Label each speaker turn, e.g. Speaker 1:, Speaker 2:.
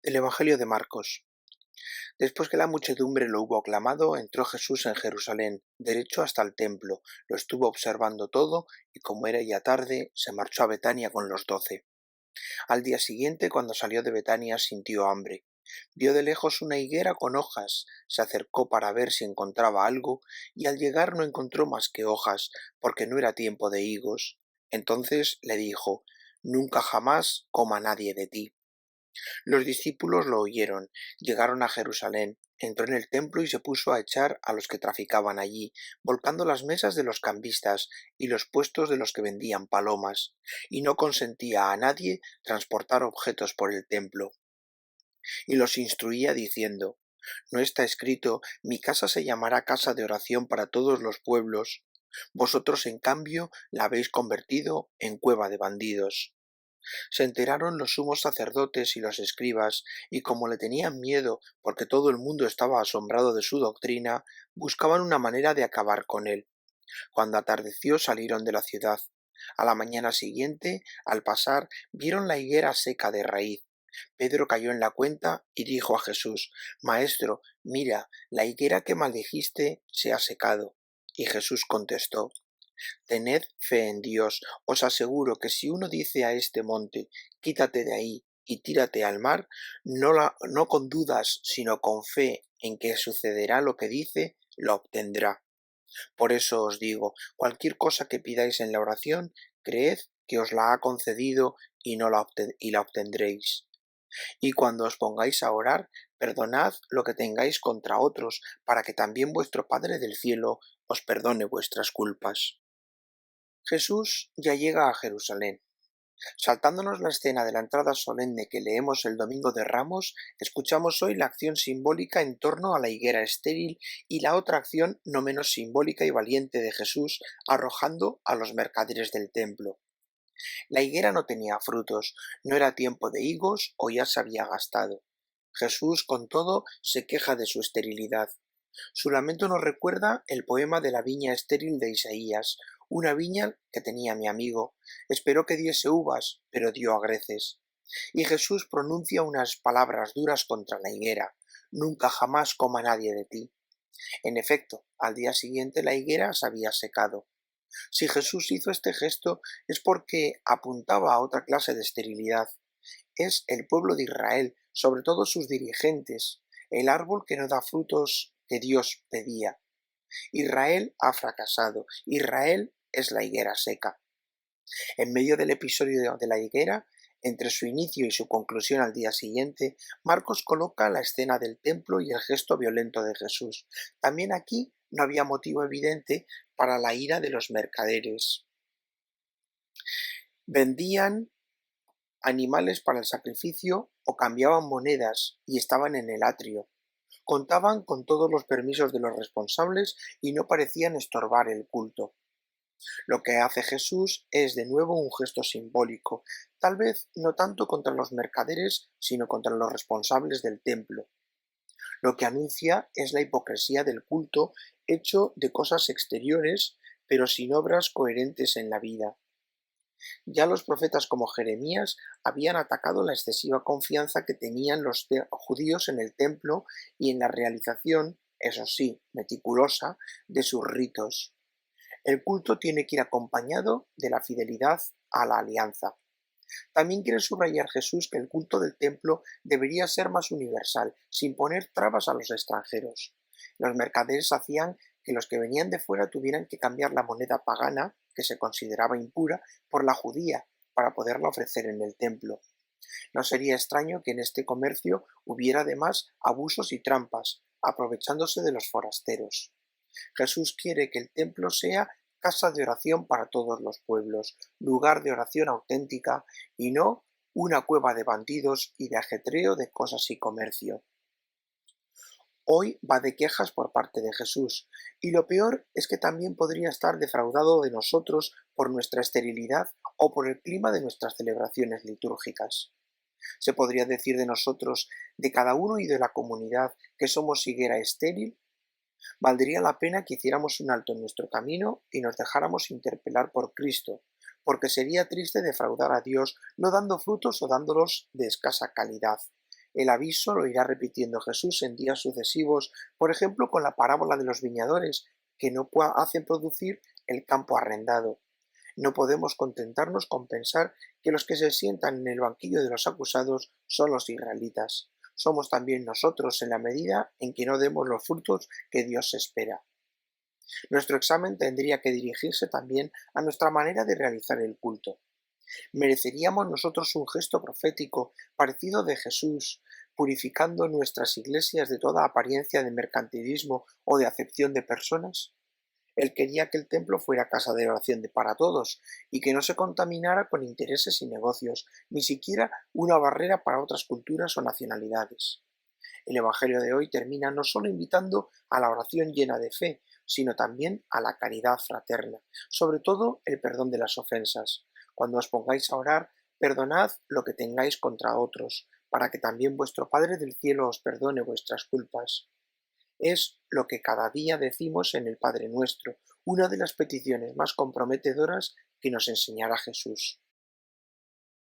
Speaker 1: Del Evangelio de Marcos. Después que la muchedumbre lo hubo aclamado, entró Jesús en Jerusalén, derecho hasta el templo, lo estuvo observando todo, y como era ya tarde, se marchó a Betania con los 12. Al día siguiente, cuando salió de Betania, sintió hambre. Vio de lejos una higuera con hojas, se acercó para ver si encontraba algo, y al llegar no encontró más que hojas, porque no era tiempo de higos. Entonces le dijo: Nunca jamás coma nadie de ti. Los discípulos lo oyeron, llegaron a Jerusalén, entró en el templo y se puso a echar a los que traficaban allí, volcando las mesas de los cambistas y los puestos de los que vendían palomas, y no consentía a nadie transportar objetos por el templo. Y los instruía diciendo: ¿No está escrito: mi casa se llamará casa de oración para todos los pueblos? Vosotros, en cambio, la habéis convertido en cueva de bandidos. Se enteraron los sumos sacerdotes y los escribas, y como le tenían miedo porque todo el mundo estaba asombrado de su doctrina, buscaban una manera de acabar con él. Cuando atardeció salieron de la ciudad. A la mañana siguiente, al pasar, vieron la higuera seca de raíz. Pedro cayó en la cuenta y dijo a Jesús: Maestro, mira, la higuera que maldijiste se ha secado. Y Jesús contestó: Tened fe en Dios. Os aseguro que si uno dice a este monte: quítate de ahí y tírate al mar, no con dudas, sino con fe en que sucederá lo que dice, lo obtendrá. Por eso os digo, cualquier cosa que pidáis en la oración, creed que os la ha concedido y la obtendréis. Y cuando os pongáis a orar, perdonad lo que tengáis contra otros, para que también vuestro Padre del cielo os perdone vuestras culpas. Jesús ya llega a Jerusalén. Saltándonos la escena de la entrada solemne que leemos el Domingo de Ramos, escuchamos hoy la acción simbólica en torno a la higuera estéril y la otra acción no menos simbólica y valiente de Jesús arrojando a los mercaderes del templo. La higuera no tenía frutos, no era tiempo de higos o ya se había gastado. Jesús, con todo, se queja de su esterilidad. Su lamento nos recuerda el poema de la viña estéril de Isaías: una viña que tenía mi amigo, esperó que diese uvas, pero dio agreces. Y Jesús pronuncia unas palabras duras contra la higuera: nunca jamás coma nadie de ti. En efecto, al día siguiente la higuera se había secado. Si Jesús hizo este gesto es porque apuntaba a otra clase de esterilidad. Es el pueblo de Israel, sobre todo sus dirigentes, el árbol que no da frutos que Dios pedía. Israel ha fracasado, Israel es la higuera seca. En medio del episodio de la higuera, entre su inicio y su conclusión al día siguiente, Marcos coloca la escena del templo y el gesto violento de Jesús. También aquí no había motivo evidente para la ira de los mercaderes. Vendían animales para el sacrificio o cambiaban monedas y estaban en el atrio. Contaban con todos los permisos de los responsables y no parecían estorbar el culto. Lo que hace Jesús es de nuevo un gesto simbólico, tal vez no tanto contra los mercaderes, sino contra los responsables del templo. Lo que anuncia es la hipocresía del culto hecho de cosas exteriores, pero sin obras coherentes en la vida. Ya los profetas como Jeremías habían atacado la excesiva confianza que tenían los judíos en el templo y en la realización, eso sí, meticulosa, de sus ritos. El culto tiene que ir acompañado de la fidelidad a la alianza. También quiere subrayar Jesús que el culto del templo debería ser más universal, sin poner trabas a los extranjeros. Los mercaderes hacían que los que venían de fuera tuvieran que cambiar la moneda pagana, que se consideraba impura, por la judía, para poderla ofrecer en el templo. No sería extraño que en este comercio hubiera además abusos y trampas, aprovechándose de los forasteros. Jesús quiere que el templo sea casa de oración para todos los pueblos, lugar de oración auténtica y no una cueva de bandidos y de ajetreo de cosas y comercio. Hoy va de quejas por parte de Jesús, y lo peor es que también podría estar defraudado de nosotros por nuestra esterilidad o por el clima de nuestras celebraciones litúrgicas. Se podría decir de nosotros, de cada uno y de la comunidad, que somos higuera estéril. Valdría la pena que hiciéramos un alto en nuestro camino y nos dejáramos interpelar por Cristo, porque sería triste defraudar a Dios no dando frutos o dándolos de escasa calidad. El aviso lo irá repitiendo Jesús en días sucesivos, por ejemplo con la parábola de los viñadores, que no hacen producir el campo arrendado. No podemos contentarnos con pensar que los que se sientan en el banquillo de los acusados son los israelitas. Somos también nosotros en la medida en que no demos los frutos que Dios espera. Nuestro examen tendría que dirigirse también a nuestra manera de realizar el culto. ¿Mereceríamos nosotros un gesto profético parecido de Jesús, purificando nuestras iglesias de toda apariencia de mercantilismo o de acepción de personas? Él quería que el templo fuera casa de oración para todos y que no se contaminara con intereses y negocios, ni siquiera una barrera para otras culturas o nacionalidades. El Evangelio de hoy termina no solo invitando a la oración llena de fe, sino también a la caridad fraterna, sobre todo el perdón de las ofensas. Cuando os pongáis a orar, perdonad lo que tengáis contra otros, para que también vuestro Padre del cielo os perdone vuestras culpas. Es lo que cada día decimos en el Padre Nuestro, una de las peticiones más comprometedoras que nos enseñará Jesús.